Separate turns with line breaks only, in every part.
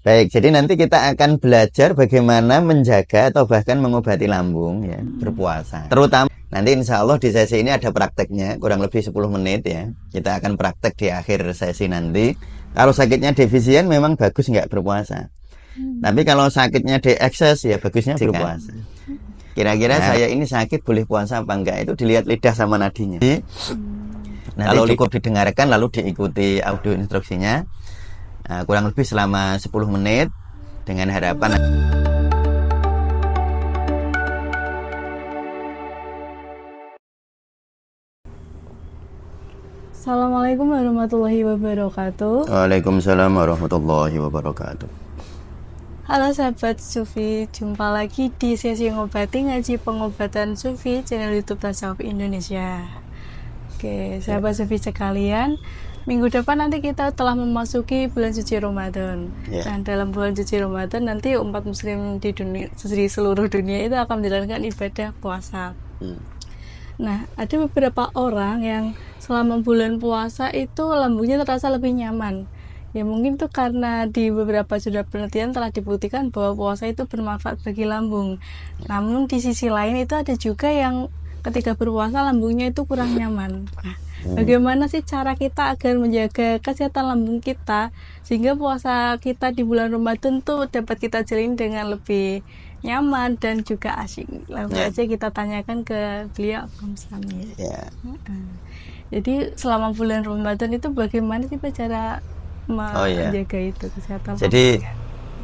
Baik, jadi nanti kita akan belajar bagaimana menjaga atau bahkan mengobati lambung ya, berpuasa. Terutama nanti insya Allah di sesi ini ada prakteknya, kurang lebih 10 menit ya. Kita akan praktek di akhir sesi nanti. Kalau sakitnya defisien memang bagus nggak berpuasa. Tapi kalau sakitnya diekses ya bagusnya berpuasa. Kira-kira saya ini sakit boleh puasa apa enggak, itu dilihat lidah sama nadinya. Nanti kalau cukup didengarkan lalu diikuti audio instruksinya. Kurang lebih selama 10 menit dengan harapan
Assalamualaikum warahmatullahi wabarakatuh.
Waalaikumsalam warahmatullahi wabarakatuh.
Halo sahabat Sufi, jumpa lagi di sesi ngobati ngaji pengobatan Sufi channel YouTube Tasawuf Indonesia. Oke, sahabat Sufi sekalian, minggu depan nanti kita telah memasuki bulan suci Ramadan. Nah, dalam bulan suci Ramadan nanti umat muslim di dunia, di seluruh dunia itu akan menjalankan ibadah puasa. Nah, ada beberapa orang yang selama bulan puasa itu lambungnya terasa lebih nyaman. Ya mungkin itu karena di beberapa sudah penelitian telah dibuktikan bahwa puasa itu bermanfaat bagi lambung. Namun di sisi lain itu ada juga yang ketika berpuasa lambungnya itu kurang nyaman. Nah, bagaimana sih cara kita agar menjaga kesehatan lambung kita sehingga puasa kita di bulan Ramadan tuh dapat kita jalin dengan lebih nyaman dan juga asyik. Langsung aja kita tanyakan ke beliau, Om Sami. Jadi selama bulan Ramadan itu bagaimana sih Pak cara menjaga itu kesehatan?
Jadi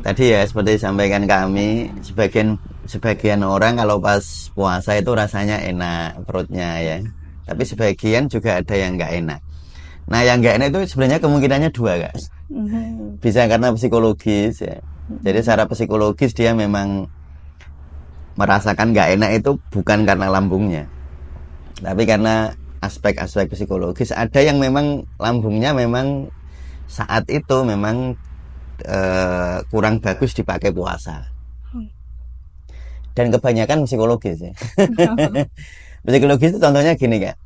tadi ya seperti disampaikan kami, sebagian orang kalau pas puasa itu rasanya enak perutnya ya. Tapi sebagian juga ada yang nggak enak. Nah yang nggak enak itu sebenarnya kemungkinannya dua guys. Bisa karena psikologis ya. Jadi secara psikologis dia memang merasakan nggak enak itu bukan karena lambungnya, tapi karena aspek-aspek psikologis. Ada yang memang lambungnya memang saat itu memang kurang bagus dipakai puasa. Dan kebanyakan psikologis ya. Psikologis itu contohnya gini Kak.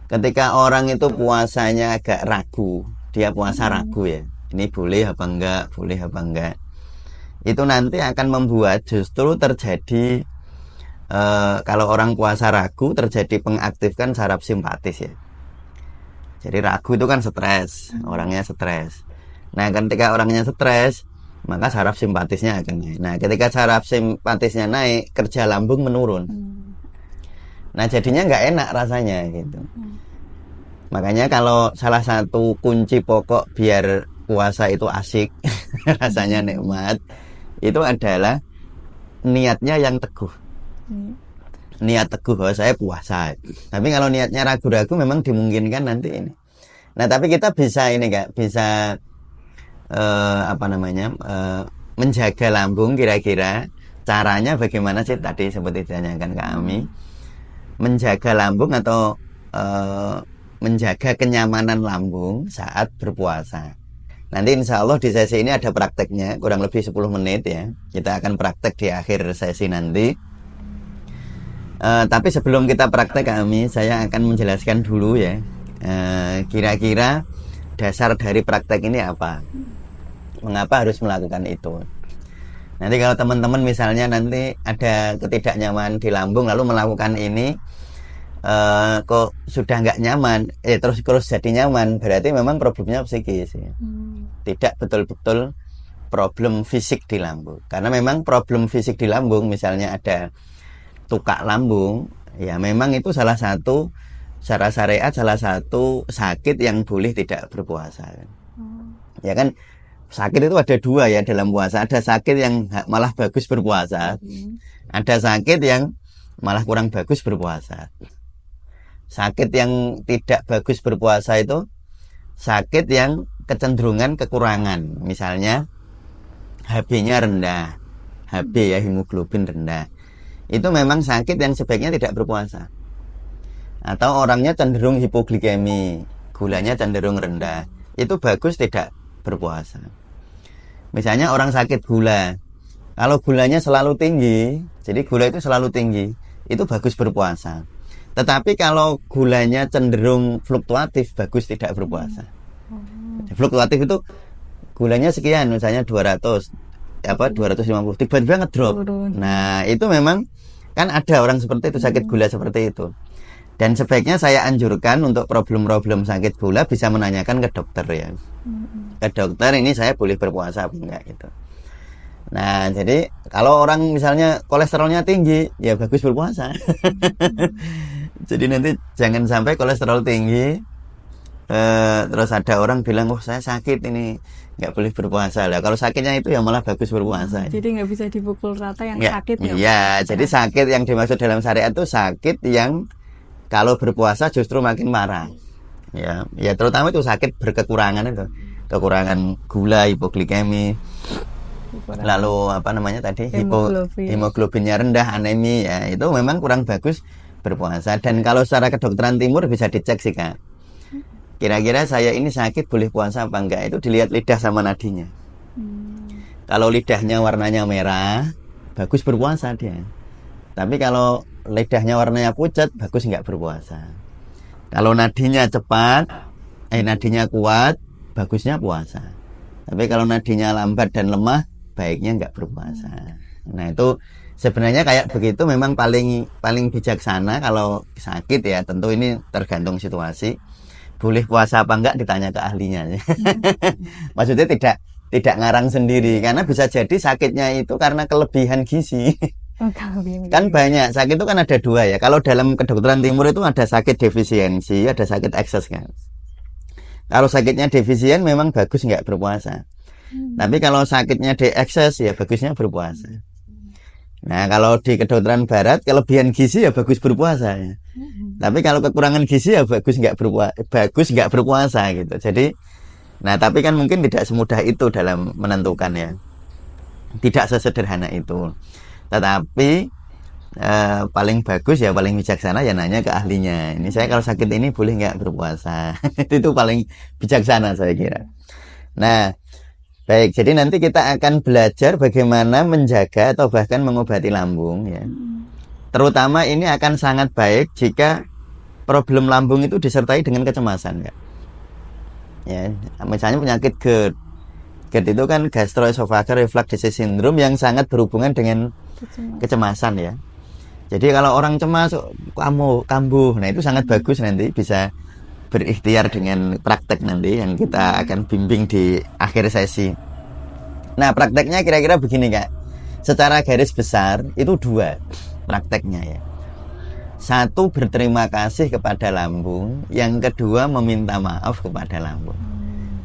Ketika orang itu puasanya agak ragu, dia puasa ragu ya. Ini boleh apa enggak, boleh apa enggak. Itu nanti akan membuat justru terjadi kalau orang puasa ragu terjadi pengaktifkan saraf simpatis ya. Jadi ragu itu kan stres, orangnya stres. Nah ketika orangnya stres maka saraf simpatisnya akan naik. Nah ketika saraf simpatisnya naik kerja lambung menurun. Nah jadinya nggak enak rasanya gitu. Makanya kalau salah satu kunci pokok biar puasa itu asik rasanya nikmat itu adalah niatnya yang teguh. Niat teguh bahwa saya puasa. Tapi kalau niatnya ragu-ragu memang dimungkinkan nanti ini. Nah tapi kita bisa ini Kak, bisa menjaga lambung. Kira-kira caranya bagaimana sih tadi seperti ditanyakan kami, menjaga lambung atau menjaga kenyamanan lambung saat berpuasa. Nanti insya Allah di sesi ini ada prakteknya, kurang lebih 10 menit ya. Kita akan praktek di akhir sesi nanti. Tapi sebelum kita praktek kami, saya akan menjelaskan dulu ya, kira-kira dasar dari praktek ini apa, mengapa harus melakukan itu. Nanti kalau teman-teman misalnya nanti ada ketidaknyamanan di lambung lalu melakukan ini, kok sudah nggak nyaman, terus jadi nyaman, berarti memang problemnya psikis ya. Tidak betul-betul problem fisik di lambung. Karena memang problem fisik di lambung, misalnya ada tukak lambung, ya memang itu salah satu secara syariat salah satu sakit yang boleh tidak berpuasa. Ya kan sakit itu ada dua ya dalam puasa. Ada sakit yang malah bagus berpuasa, ada sakit yang malah kurang bagus berpuasa. Sakit yang tidak bagus berpuasa itu sakit yang kecenderungan kekurangan. Misalnya HB-nya rendah, HB ya hemoglobin rendah. Itu memang sakit yang sebaiknya tidak berpuasa. Atau orangnya cenderung hipoglikemi, gulanya cenderung rendah, itu bagus tidak berpuasa. Misalnya orang sakit gula, kalau gulanya selalu tinggi, jadi gula itu selalu tinggi, itu bagus berpuasa. Tetapi kalau gulanya cenderung fluktuatif, bagus tidak berpuasa. Fluktuatif itu gulanya sekian, misalnya 200 250, tiba-tiba ngedrop. Nah, itu memang kan ada orang seperti itu, sakit gula seperti itu. Dan sebaiknya saya anjurkan untuk problem-problem sakit gula bisa menanyakan ke dokter ya. Ke dokter, ini saya boleh berpuasa apa enggak gitu. Nah, jadi kalau orang misalnya kolesterolnya tinggi, ya bagus berpuasa. Jadi nanti jangan sampai kolesterol tinggi, terus ada orang bilang, oh saya sakit ini, nggak boleh berpuasa lah. Kalau sakitnya itu ya malah bagus berpuasa.
Jadi nggak bisa dipukul rata yang sakit ya?
Iya, jadi sakit yang dimaksud dalam syariat itu sakit yang kalau berpuasa justru makin marah. Ya terutama itu sakit berkekurangan itu, kekurangan gula, hipoglikemi, lalu apa namanya tadi, hemoglobinnya rendah, anemi, ya itu memang kurang bagus berpuasa. Dan kalau secara kedokteran timur bisa dicek sih Kak. Kira-kira saya ini sakit boleh puasa apa enggak, itu dilihat lidah sama nadinya. Kalau lidahnya warnanya merah, bagus berpuasa dia. Tapi kalau lidahnya warnanya pucat, bagus enggak berpuasa. Kalau nadinya cepat, nadinya kuat, bagusnya puasa. Tapi kalau nadinya lambat dan lemah, baiknya enggak berpuasa. Nah itu sebenarnya kayak begitu memang paling bijaksana kalau sakit ya. Tentu ini tergantung situasi. Boleh puasa apa enggak ditanya ke ahlinya. Maksudnya tidak ngarang sendiri, karena bisa jadi sakitnya itu karena kelebihan gizi. Kan banyak sakit itu kan ada dua ya. Kalau dalam kedokteran timur itu ada sakit defisiensi, ada sakit ekses kan. Kalau sakitnya defisien memang bagus nggak berpuasa. Tapi kalau sakitnya di ekses ya bagusnya berpuasa. Nah kalau di kedokteran barat kelebihan gizi ya bagus berpuasa ya. Tapi kalau kekurangan gizi ya bagus nggak berpuasa gitu. Jadi, nah tapi kan mungkin tidak semudah itu dalam menentukan ya. Tidak sesederhana itu. Tetapi paling bagus ya paling bijaksana ya nanya ke ahlinya. Ini saya kalau sakit ini boleh nggak berpuasa? Itu paling bijaksana saya kira. Nah, baik. Jadi nanti kita akan belajar bagaimana menjaga atau bahkan mengobati lambung ya. Terutama ini akan sangat baik jika problem lambung itu disertai dengan kecemasan ya. Misalnya penyakit GERD. GERD itu kan gastroesophageal reflux disease syndrome yang sangat berhubungan dengan kecemasan ya. Jadi kalau orang cemas, kambuh, nah itu sangat bagus nanti bisa berikhtiar dengan praktek nanti yang kita akan bimbing di akhir sesi. Nah prakteknya kira-kira begini Kak. Secara garis besar itu dua prakteknya ya. Satu, berterima kasih kepada lambung. Yang kedua, meminta maaf kepada lambung.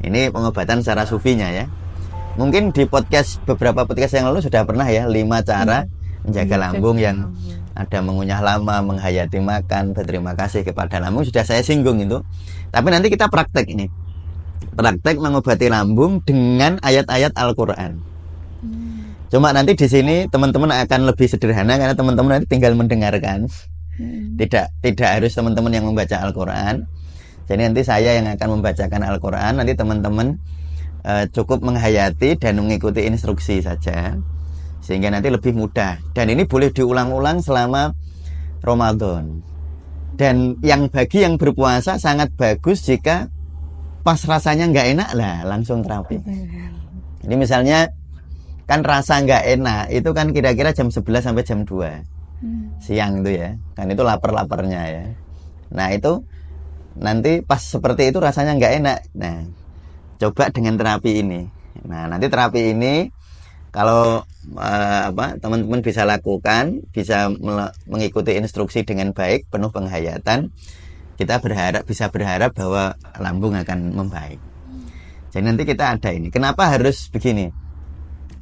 Ini pengobatan secara sufinya ya. Mungkin di beberapa podcast yang lalu sudah pernah ya 5 cara menjaga lambung, yang ada mengunyah lama, menghayati makan, berterima kasih kepada lambung, sudah saya singgung itu. Tapi nanti kita praktek ini. Praktek mengobati lambung dengan ayat-ayat Al-Qur'an. Cuma nanti di sini teman-teman akan lebih sederhana karena teman-teman nanti tinggal mendengarkan. Tidak harus teman-teman yang membaca Al-Qur'an. Jadi nanti saya yang akan membacakan Al-Qur'an, nanti teman-teman cukup menghayati dan mengikuti instruksi saja. Sehingga nanti lebih mudah. Dan ini boleh diulang-ulang selama Ramadan. Dan bagi yang berpuasa sangat bagus jika pas rasanya nggak enak lah langsung terapi. Ini misalnya kan rasa nggak enak itu kan kira-kira jam 11 sampai jam 2 siang itu ya, kan itu lapar-laparnya ya. Nah itu nanti pas seperti itu rasanya nggak enak, nah coba dengan terapi ini. Nah nanti terapi ini kalau teman-teman bisa lakukan, bisa mengikuti instruksi dengan baik, penuh penghayatan, kita bisa berharap bahwa lambung akan membaik. Jadi nanti kita ada ini. Kenapa harus begini?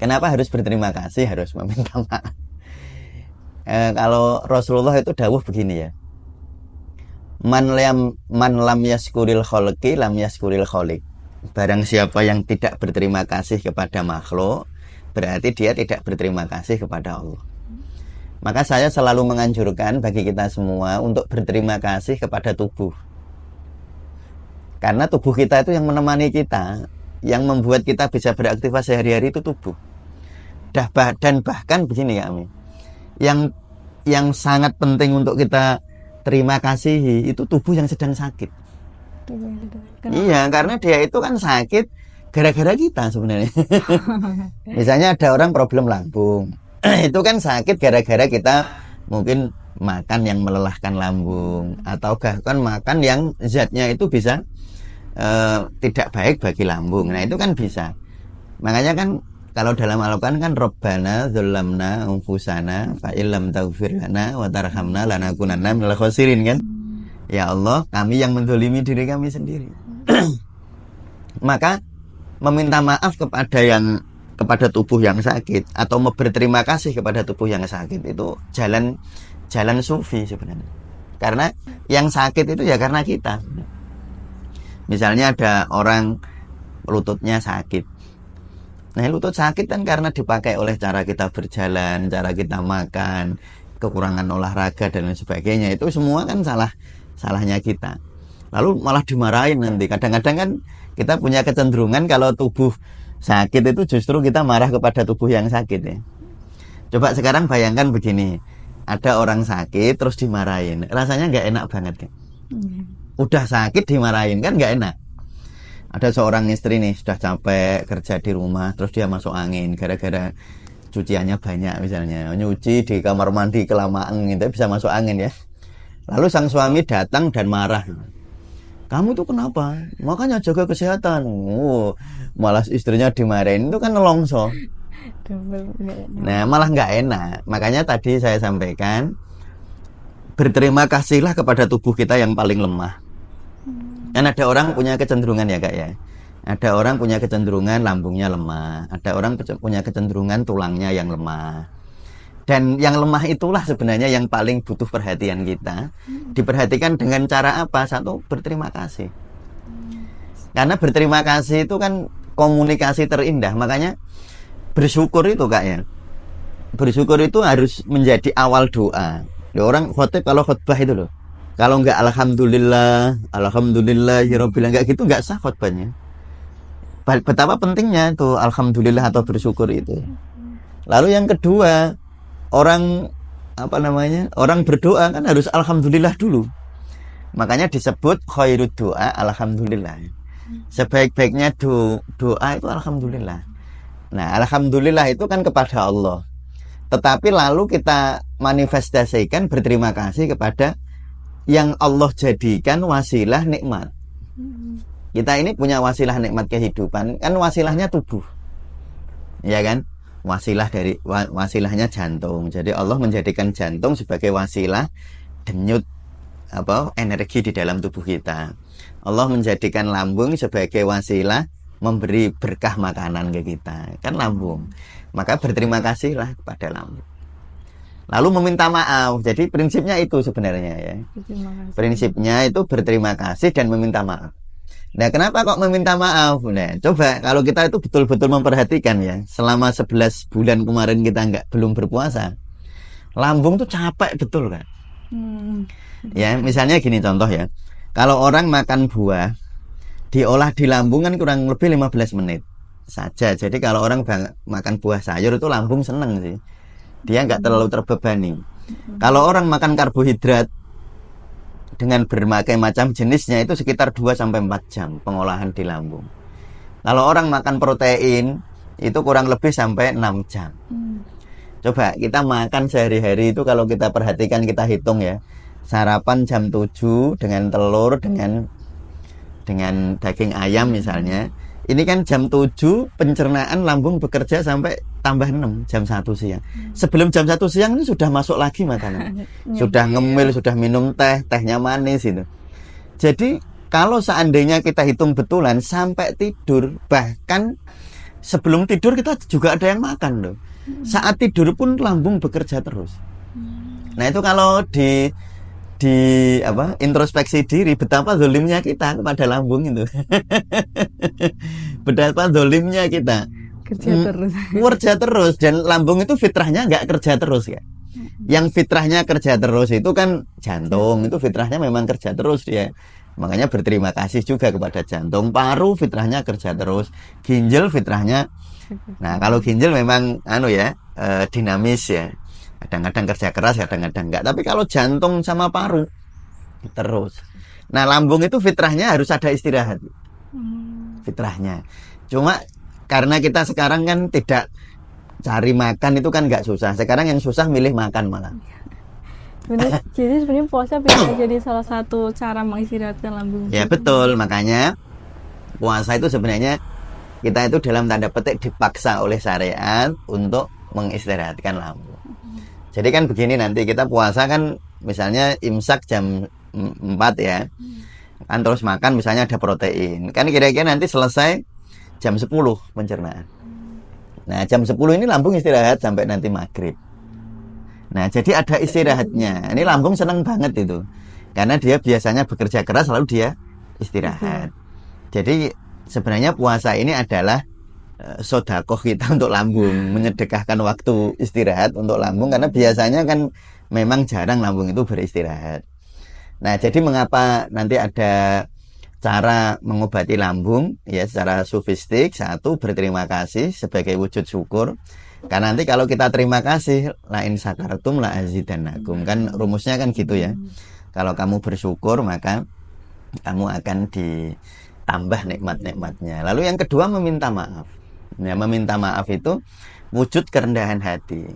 Kenapa harus berterima kasih, harus meminta maaf? Kalau Rasulullah itu dawuh begini ya. Man lam yaskuril khalqi lam yaskuril khaliq. Barang siapa yang tidak berterima kasih kepada makhluk, berarti dia tidak berterima kasih kepada Allah. Maka saya selalu menganjurkan bagi kita semua untuk berterima kasih kepada tubuh. Karena tubuh kita itu yang menemani kita, yang membuat kita bisa beraktivitas sehari-hari itu tubuh. Dan bahkan begini ya Ami, yang sangat penting untuk kita terima kasih itu tubuh yang sedang sakit. Iya, karena dia itu kan sakit gara-gara kita sebenarnya. Misalnya ada orang problem lambung. Itu kan sakit gara-gara kita mungkin makan yang melelahkan lambung, atau bahkan makan yang zatnya itu bisa tidak baik bagi lambung. Nah itu kan bisa. Makanya kan kalau dalam Al-Quran kan Rabbana dzalamna anfusana fa illam taghfir lana wa tarhamna lanakunanna minal khosirin kan. Ya Allah, kami yang menzalimi diri kami sendiri. Maka meminta maaf kepada tubuh yang sakit atau berterima kasih kepada tubuh yang sakit itu jalan sufi sebenarnya. Karena yang sakit itu ya karena kita. Misalnya ada orang lututnya sakit. Nah, lutut sakit kan karena dipakai oleh cara kita berjalan, cara kita makan, kekurangan olahraga dan lain sebagainya. Itu semua kan salahnya kita. Lalu malah dimarahin nanti. Kadang-kadang kan kita punya kecenderungan kalau tubuh sakit itu justru kita marah kepada tubuh yang sakit ya. Coba sekarang bayangkan begini, ada orang sakit terus dimarahin, rasanya nggak enak banget kan? Udah sakit dimarahin kan nggak enak. Ada seorang istri nih sudah capek kerja di rumah, terus dia masuk angin gara-gara cuciannya banyak misalnya, nyuci di kamar mandi kelamaan gitu bisa masuk angin ya. Lalu sang suami datang dan marah. Kamu tuh kenapa? Makanya jaga kesehatan. Malah istrinya dimarahin, itu kan nelongso. Nah, malah nggak enak. Makanya tadi saya sampaikan, berterima kasihlah kepada tubuh kita yang paling lemah. Kan ada orang punya kecenderungan ya Kak ya. Ada orang punya kecenderungan lambungnya lemah. Ada orang punya kecenderungan tulangnya yang lemah. Dan yang lemah itulah sebenarnya yang paling butuh perhatian kita. Diperhatikan dengan cara apa? Satu, berterima kasih. Karena berterima kasih itu kan komunikasi terindah. Makanya bersyukur itu Kak ya. Bersyukur itu harus menjadi awal doa. Orang khotib kalau khutbah itu loh. Kalau enggak alhamdulillah ya rabbil enggak gitu enggak sah khutbahnya. Betapa pentingnya itu alhamdulillah atau bersyukur itu. Lalu yang kedua, orang berdoa kan harus alhamdulillah dulu. Makanya disebut khairud doa alhamdulillah. Sebaik-baiknya doa itu alhamdulillah. Nah, alhamdulillah itu kan kepada Allah. Tetapi lalu kita manifestasikan berterima kasih kepada yang Allah jadikan wasilah nikmat. Kita ini punya wasilah nikmat kehidupan, kan wasilahnya tubuh. Ya kan? Wasilahnya jantung. Jadi Allah menjadikan jantung sebagai wasilah denyut energi di dalam tubuh kita. Allah menjadikan lambung sebagai wasilah memberi berkah makanan ke kita. Kan lambung. Maka berterima kasihlah kepada lambung. Lalu meminta maaf. Jadi prinsipnya itu sebenarnya ya. Prinsipnya itu berterima kasih dan meminta maaf. Nah, kenapa kok meminta maaf? Nah, coba kalau kita itu betul-betul memperhatikan ya, selama 11 bulan kemarin kita belum berpuasa, lambung tuh capek betul kan? Ya, misalnya gini contoh ya. Kalau orang makan buah, diolah di lambung kan kurang lebih 15 menit saja. Jadi kalau orang makan buah sayur itu lambung seneng sih. Dia nggak terlalu terbebani. Kalau orang makan karbohidrat dengan berbagai macam jenisnya itu sekitar 2-4 jam pengolahan di lambung. Kalau orang makan protein itu kurang lebih sampai 6 jam. Coba kita makan sehari-hari itu kalau kita perhatikan, kita hitung ya. Sarapan jam 7 dengan telur dengan daging ayam misalnya. Ini kan jam 7 pencernaan lambung bekerja sampai tambah 6 jam 1 siang. Sebelum jam 1 siang ini sudah masuk lagi makanan. Sudah ngemil, sudah minum tehnya manis itu. Jadi kalau seandainya kita hitung betulan sampai tidur, bahkan sebelum tidur kita juga ada yang makan loh. Saat tidur pun lambung bekerja terus. Nah, itu kalau introspeksi diri betapa zolimnya kita kepada lambung itu. Betapa zolimnya kita kerja terus dan lambung itu fitrahnya nggak kerja terus ya. Yang fitrahnya kerja terus itu kan jantung, itu fitrahnya memang kerja terus dia. Makanya berterima kasih juga kepada jantung. Paru fitrahnya kerja terus, ginjal fitrahnya. Nah, kalau ginjal memang dinamis ya. Kadang-kadang kerja keras, kadang-kadang enggak. Tapi kalau jantung sama paru terus. Nah, lambung itu fitrahnya harus ada istirahat. Fitrahnya. Cuma karena kita sekarang kan tidak cari makan itu kan nggak susah. Sekarang yang susah milih makan malah.
Jadi sebenarnya puasa bisa jadi salah satu cara mengistirahatkan lambung.
Ya betul, makanya puasa itu sebenarnya kita itu dalam tanda petik dipaksa oleh syariat untuk mengistirahatkan lambung. Jadi kan begini, nanti kita puasa kan misalnya imsak jam 4 ya. Kan terus makan misalnya ada protein. Kan kira-kira nanti selesai jam 10 pencernaan. Nah, jam 10 ini lambung istirahat sampai nanti maghrib. Nah, jadi ada istirahatnya. Ini lambung seneng banget itu. Karena dia biasanya bekerja keras lalu dia istirahat. Jadi sebenarnya puasa ini adalah sodakoh kita untuk lambung, menyedekahkan waktu istirahat untuk lambung, karena biasanya kan memang jarang lambung itu beristirahat. Nah, jadi mengapa nanti ada cara mengobati lambung ya secara sufistik? Satu, berterima kasih sebagai wujud syukur. Karena nanti kalau kita terima kasih, la in syakartum la azidannakum, kan rumusnya kan gitu ya. Kalau kamu bersyukur maka kamu akan ditambah nikmat-nikmatnya. Lalu yang kedua, meminta maaf. Ya, meminta maaf itu wujud kerendahan hati.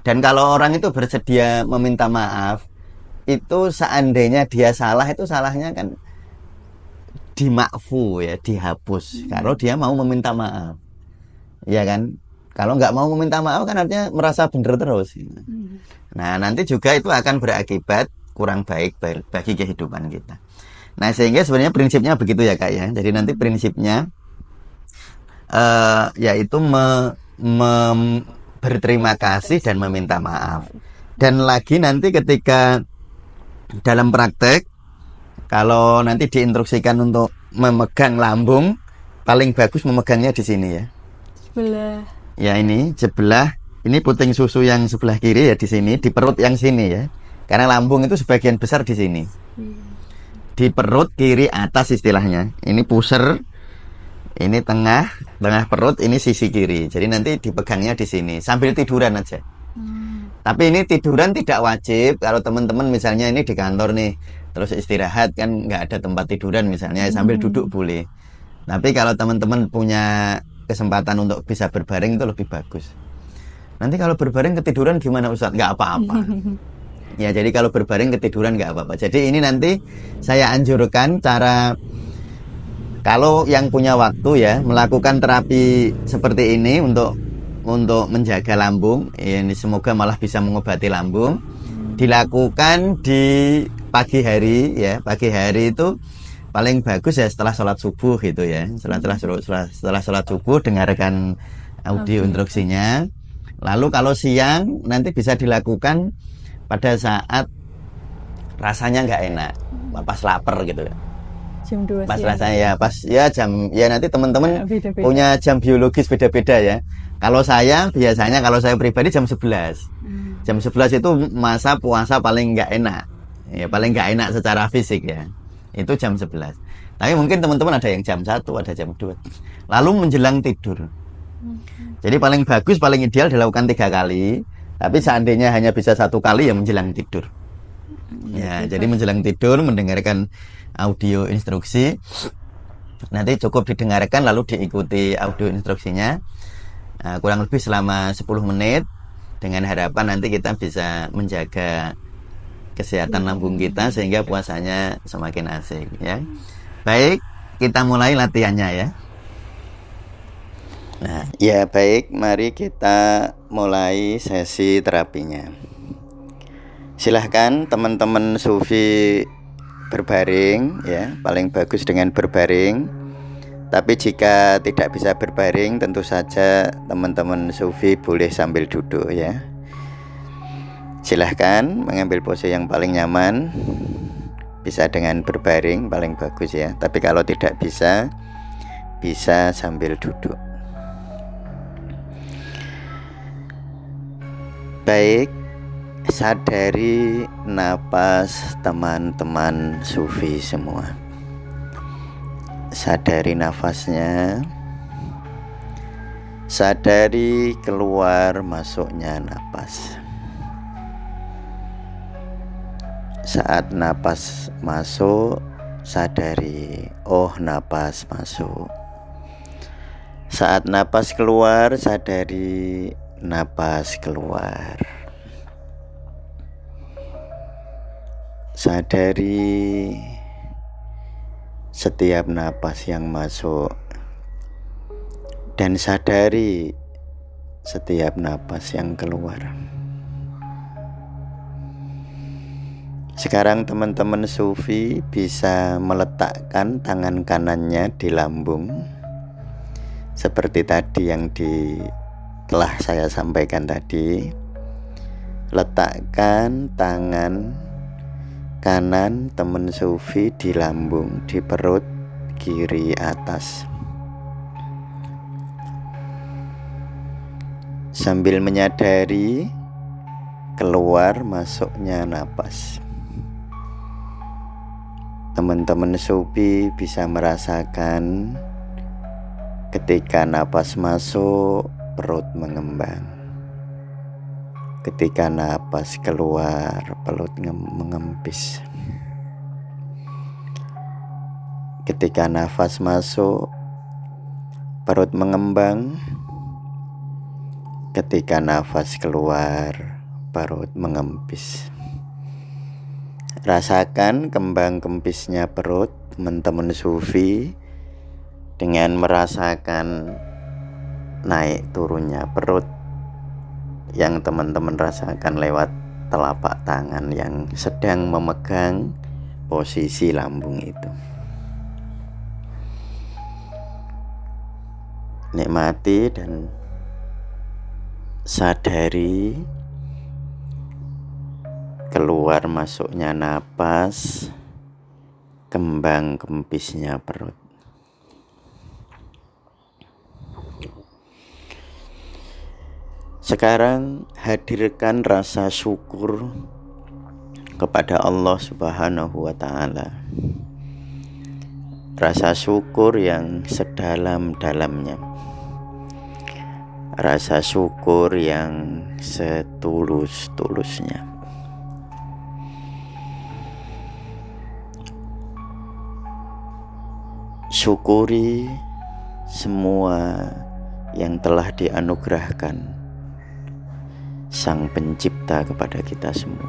Dan kalau orang itu bersedia meminta maaf, itu seandainya dia salah, itu salahnya kan dimakfu ya, dihapus. Kalau dia mau meminta maaf, ya kan. Kalau nggak mau meminta maaf kan artinya merasa benar terus. Nah, nanti juga itu akan berakibat kurang baik bagi kehidupan kita. Nah, sehingga sebenarnya prinsipnya begitu ya Kak ya. Jadi nanti prinsipnya yaitu berterima kasih dan meminta maaf. Dan lagi nanti ketika dalam praktek, kalau nanti diinstruksikan untuk memegang lambung, paling bagus memegangnya di sini ya.
Sebelah.
Ya ini sebelah, ini puting susu yang sebelah kiri ya di sini, di perut yang sini ya. Karena lambung itu sebagian besar di sini. Di perut kiri atas istilahnya. Ini pusar, ini tengah perut, ini sisi kiri. Jadi nanti dipegangnya di sini sambil tiduran aja. Tapi ini tiduran tidak wajib. Kalau teman-teman misalnya ini di kantor nih, terus istirahat kan nggak ada tempat tiduran misalnya, sambil duduk boleh. Tapi kalau teman-teman punya kesempatan untuk bisa berbaring itu lebih bagus. Nanti kalau berbaring ketiduran gimana Ustadz? Nggak apa-apa. Ya, jadi kalau berbaring ketiduran nggak apa-apa. Jadi ini nanti saya anjurkan cara, kalau yang punya waktu ya, melakukan terapi seperti ini untuk menjaga lambung. Ini semoga malah bisa mengobati lambung. Dilakukan di pagi hari ya. Pagi hari itu paling bagus ya setelah sholat subuh gitu ya. Setelah sholat subuh dengarkan audio instruksinya. Lalu kalau siang nanti bisa dilakukan pada saat rasanya nggak enak, pas lapar gitu ya.
Jam 2
pas
siang.
rasanya ya pas ya jam ya, nanti teman-teman punya jam biologis beda-beda ya. Kalau saya biasanya, kalau saya pribadi jam 11. Jam 11 itu masa puasa paling nggak enak. Ya paling nggak enak secara fisik ya. Itu jam 11. Tapi mungkin teman-teman ada yang jam 1, ada jam 2. Lalu menjelang tidur. Jadi paling bagus, paling ideal dilakukan 3 kali. Tapi seandainya hanya bisa 1 kali ya menjelang tidur. Ya, jadi menjelang tidur mendengarkan audio instruksi. Nanti cukup didengarkan lalu diikuti audio instruksinya. Kurang lebih selama 10 menit. Dengan harapan nanti kita bisa menjaga kesehatan lambung kita sehingga puasanya semakin asik ya. Baik, kita mulai latihannya ya. Nah, ya baik, mari kita mulai sesi terapinya. Silahkan teman-teman sufi berbaring ya, paling bagus dengan berbaring. Tapi jika tidak bisa berbaring, tentu saja teman-teman sufi boleh sambil duduk ya. Silahkan mengambil pose yang paling nyaman. Bisa dengan berbaring paling bagus ya. Tapi kalau tidak bisa sambil duduk. Baik, sadari napas teman-teman sufi semua. Sadari nafasnya. Sadari keluar masuknya napas. Saat napas masuk, sadari, oh napas masuk. Saat napas keluar, sadari napas keluar. Sadari setiap napas yang masuk dan sadari setiap napas yang keluar. Sekarang teman-teman sufi bisa meletakkan tangan kanannya di lambung seperti tadi yang telah saya sampaikan tadi. Letakkan tangan kanan teman sufi di lambung, di perut kiri atas, sambil menyadari keluar masuknya napas. Teman-teman sufi bisa merasakan ketika napas masuk, perut mengembang. Ketika napas keluar, perut mengempis. Ketika nafas masuk, perut mengembang. Ketika nafas keluar, perut mengempis. Rasakan kembang kempisnya perut teman-teman sufi dengan merasakan naik turunnya perut yang teman-teman rasakan lewat telapak tangan yang sedang memegang posisi lambung itu. Nikmati dan sadari keluar masuknya napas, kembang kempisnya perut. Sekarang hadirkan rasa syukur kepada Allah Subhanahu wa Ta'ala. Rasa syukur yang sedalam-dalamnya. Rasa syukur yang setulus-tulusnya. Syukuri semua yang telah dianugerahkan Sang Pencipta kepada kita semua,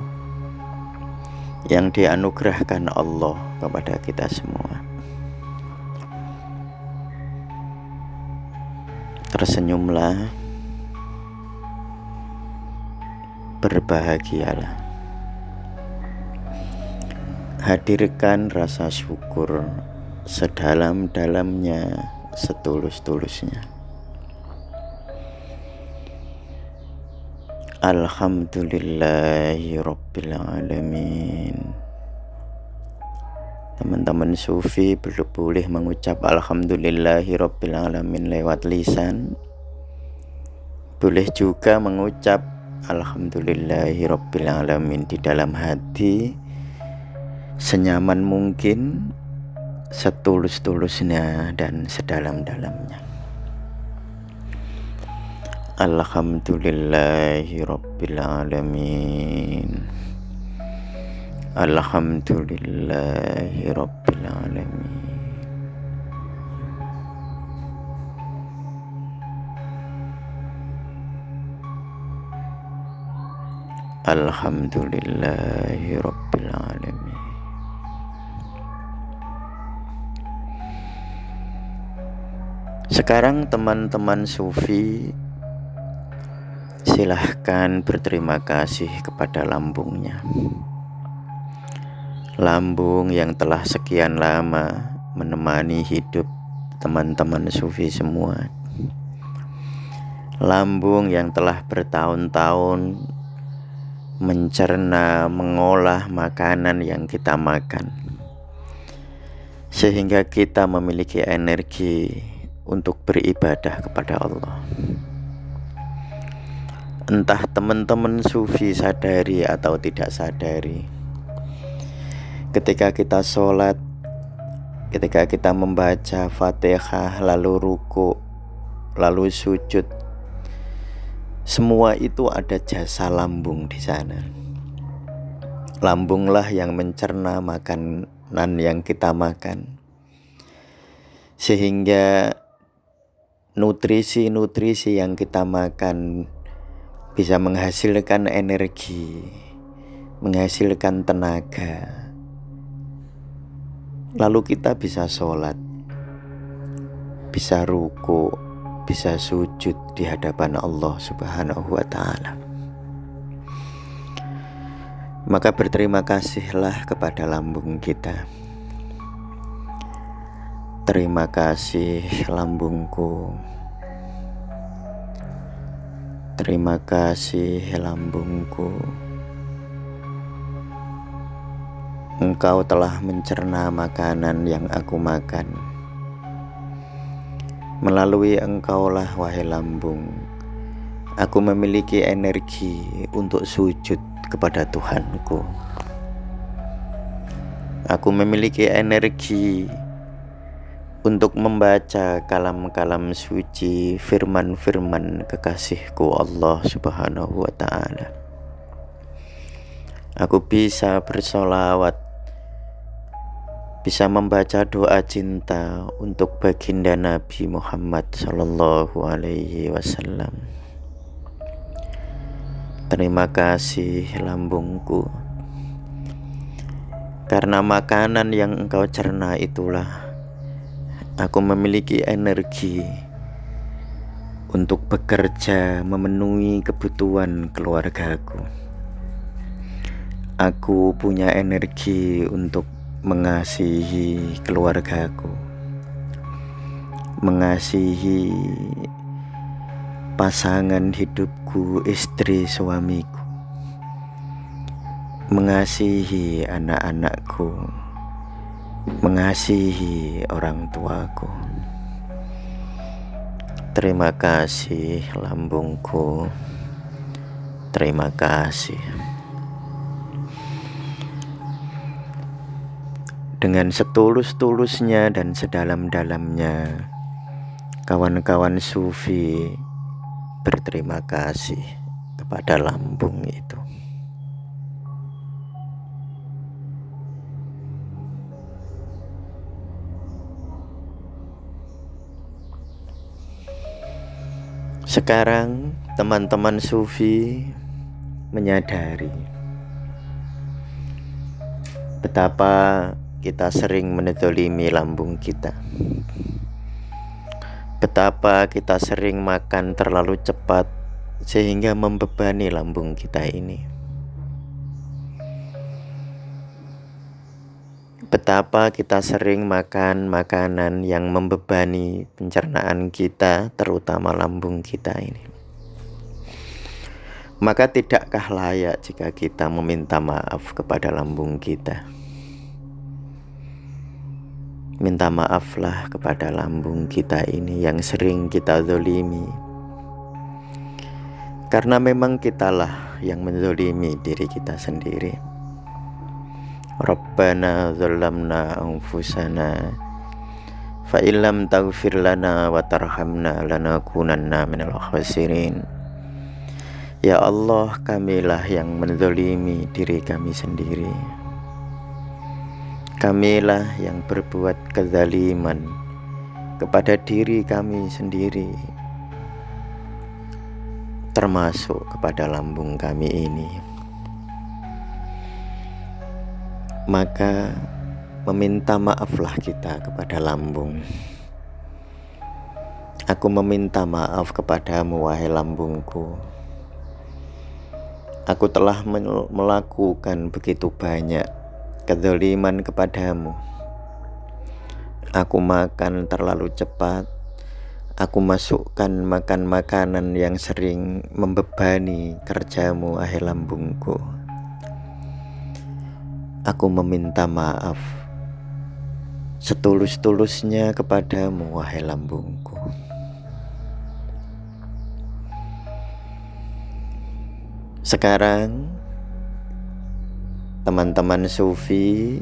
yang dianugerahkan Allah kepada kita semua. Tersenyumlah, berbahagialah. Hadirkan rasa syukur sedalam-dalamnya, setulus-tulusnya. Alhamdulillahi Rabbil Alamin. Teman-teman sufi boleh mengucap Alhamdulillahi Rabbil Alamin lewat lisan. Boleh juga mengucap Alhamdulillahi Rabbil Alamin di dalam hati, senyaman mungkin, setulus-tulusnya dan sedalam-dalamnya. Alhamdulillahi Rabbil Alamin. Alhamdulillahi Rabbil Alamin. Alhamdulillahi Rabbil Alamin. Sekarang teman-teman sufi silahkan berterima kasih kepada lambungnya. Lambung yang telah sekian lama menemani hidup teman-teman sufi semua. Lambung yang telah bertahun-tahun mencerna, mengolah makanan yang kita makan, sehingga kita memiliki energi untuk beribadah kepada Allah. Entah teman-teman sufi sadari atau tidak sadari, ketika kita sholat, ketika kita membaca Fatihah, lalu ruku, lalu sujud, semua itu ada jasa lambung di sana. Lambunglah yang mencerna makanan yang kita makan, sehingga
nutrisi-nutrisi yang kita makan bisa menghasilkan energi, menghasilkan tenaga. Lalu kita bisa sholat, bisa ruku, bisa sujud di hadapan Allah Subhanahu wa ta'ala. Maka berterima kasihlah kepada lambung kita. Terima kasih lambungku. Terima kasih lambungku. Engkau telah mencerna makanan yang aku makan. Melalui engkaulah wahai lambung, aku memiliki energi untuk sujud kepada Tuhanku. Aku memiliki energi untuk membaca kalam-kalam suci, firman-firman kekasihku Allah Subhanahu wa ta'ala. Aku bisa bersolawat, bisa membaca doa cinta untuk baginda Nabi Muhammad sallallahu alaihi wasallam. Terima kasih lambungku, karena makanan yang engkau cerna itulah aku memiliki energi untuk bekerja memenuhi kebutuhan keluargaku. Aku punya energi untuk mengasihi keluargaku, mengasihi pasangan hidupku, istri suamiku, mengasihi anak-anakku, mengasihi orang tuaku. Terima kasih lambungku. Terima kasih. Dengan setulus-tulusnya dan sedalam-dalamnya, kawan-kawan sufi berterima kasih kepada lambung itu. Sekarang teman-teman sufi menyadari betapa kita sering menzalimi lambung kita, betapa kita sering makan terlalu cepat sehingga membebani lambung kita ini, betapa kita sering makan makanan yang membebani pencernaan kita, terutama lambung kita ini. Maka tidakkah layak jika kita meminta maaf kepada lambung kita? Minta maaflah kepada lambung kita ini yang sering kita zalimi, karena memang kitalah yang menzalimi diri kita sendiri. Rabbana zalamna anfusana fa illam taghfir lana wa tarhamna lanakunanna minal khasirin. Ya Allah, kamilah yang menzalimi diri kami sendiri. Kamilah yang berbuat kezaliman kepada diri kami sendiri, termasuk kepada lambung kami ini. Maka meminta maaflah kita kepada lambung. Aku meminta maaf kepadamu wahai lambungku. Aku telah melakukan begitu banyak kezaliman kepadamu. Aku makan terlalu cepat. Aku masukkan makan makanan yang sering membebani kerjamu wahai lambungku. Aku meminta maaf setulus-tulusnya kepadamu wahai lambungku. Sekarang teman-teman sufi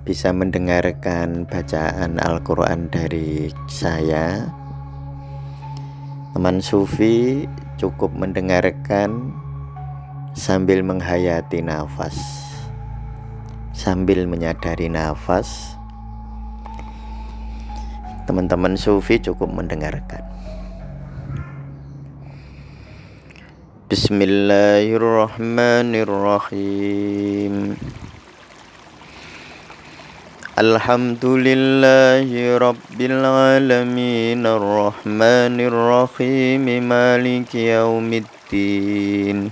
bisa mendengarkan bacaan Al-Quran dari saya. Teman sufi cukup mendengarkan sambil menghayati nafas, sambil menyadari nafas. Teman-teman sufi cukup mendengarkan. Bismillahirrahmanirrahim. Alhamdulillahi rabbil alamin arrahmanir rahim maliki yaumiddin.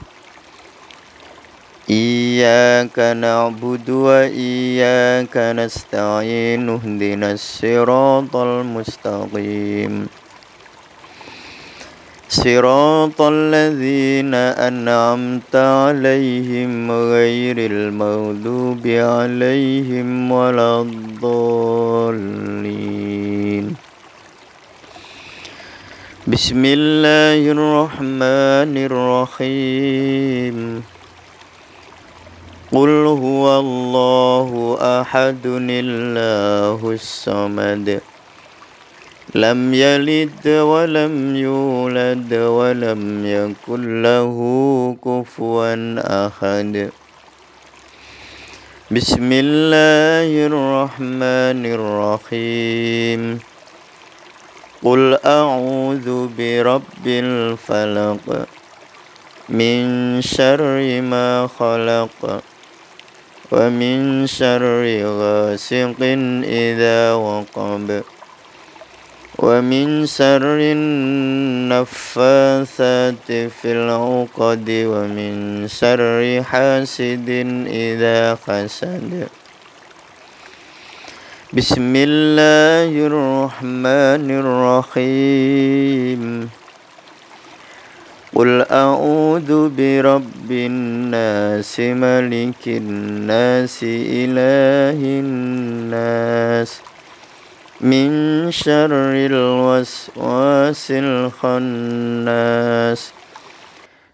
Iyyaka na'budu wa iyyaka nasta'in ihdinas siratal mustaqim. Siratal ladzina an'amta 'alaihim ghairil maghdubi 'alaihim waladdallin. Bismillahirrahmanirrahim. Qul huwallahu ahadunillahus samad. Lam yalid wa lam yulad wa lam yakul lahu kufuwan ahad. Bismillahirrahmanirrahim. Qul a'udzu birabbil falaq min syarri ma khalaq wa min syarri ghasiqin idza waqab wa min syarrin naffatsati fil 'uqad wa min syarri hasidin idza hasad. Bismillahirrahmanirrahim. Qul a'udzu birabbin nas malikin nas ilahin nas min syarril waswasil khannas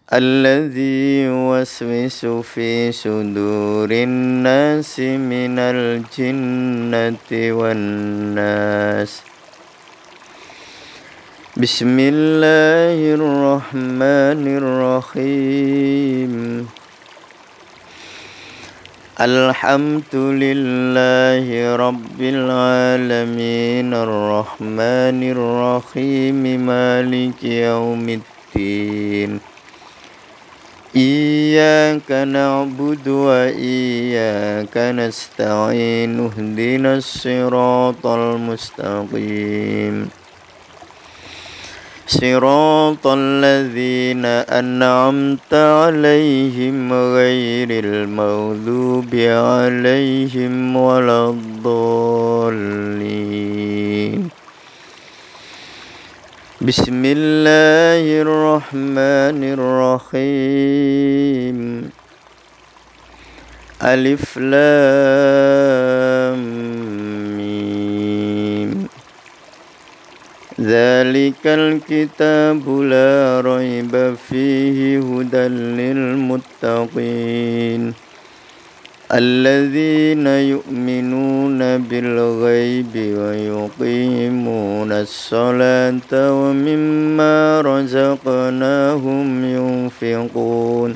alladzi yuwaswisu fi sudurin nasi minal jinnati wan nas. Bismillahirrahmanirrahim. Alhamdulillahi rabbil alamin arrahmanir rahim maliki yaumiddin. Iyyaka na'budu wa iyyaka nasta'in ihdinas siratal mustaqim. Siratal ladzina an'amta 'alaihim ghairil maghdubi 'alaihim waladdallin. Bismillahirrahmanirrahim. Alif Lam Mim. Dzalikal kitabu la raiba fihi hudan lil muttaqin. Alladzina yu'minuna bil ghaibi wa yuqimunas salata wa mimma razaqnahum yunfiqun.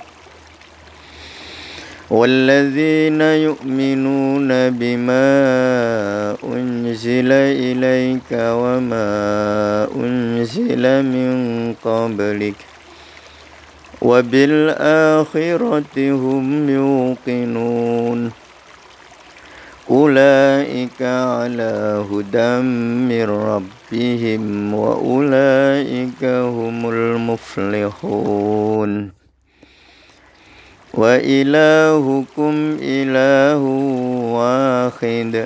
والذين يؤمنون بما أنزل إليك وما أنزل من قبلك وبالآخرة هم يوقنون. أولئك على هدى من ربهم وأولئك هم المفلحون. Wa ilahukum ilahu wahid.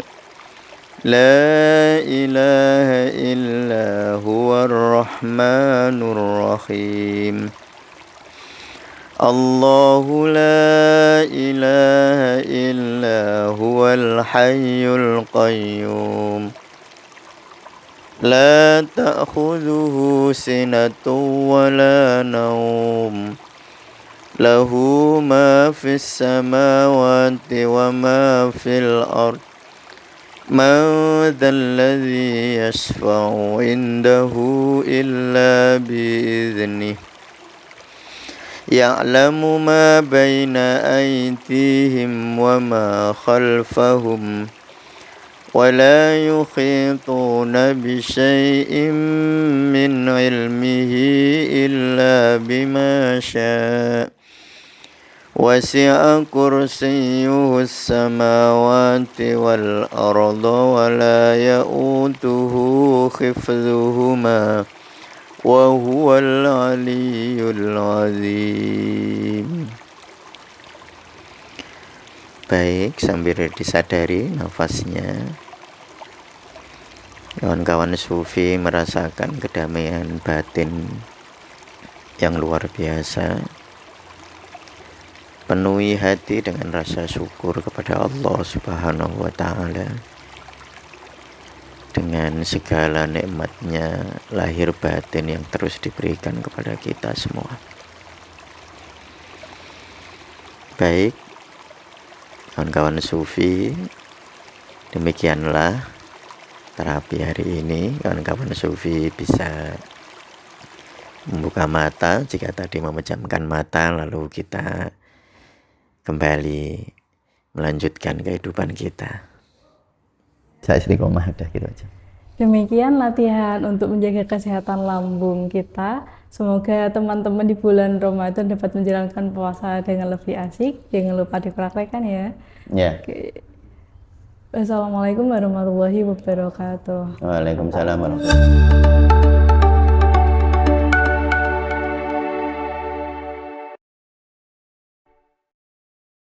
La ilaha illa huwar rahmanur rahim. Allahu la ilaha illa huwal hayyul qayyum. La ta'khudhuhu sinatun wa la nawm. Lahu ma fis samawati wa ma fil ard. Man dhal ladzi yashfa'u indahu illa bi'idhnih. Ya'lamu ma baina aydihim wa ma khalfahum. ولا يحيطون بشيء من علمه إلا بما شاء وسع كرسيه السماوات والأرض ولا يؤوده حفظهما وهو العلي العظيم. Baik, sambil disadari nafasnya, kawan-kawan sufi merasakan kedamaian batin yang luar biasa. Penuhi hati dengan rasa syukur kepada Allah Subhanahu wa Ta'ala dengan segala nikmatnya lahir batin yang terus diberikan kepada kita semua. Baik, kawan-kawan sufi, demikianlah terapi hari ini. Kawan-kawan sufi bisa membuka mata jika tadi memejamkan mata, lalu kita kembali melanjutkan kehidupan kita.
Saya istiqomah udah gitu aja.
Demikian latihan untuk menjaga kesehatan lambung kita. Semoga teman-teman di bulan Ramadan dapat menjalankan puasa dengan lebih asik. Jangan lupa dipraktekkan ya.
Ya.
Oke. Wassalamualaikum warahmatullahi wabarakatuh.
Waalaikumsalam warahmatullahi wabarakatuh.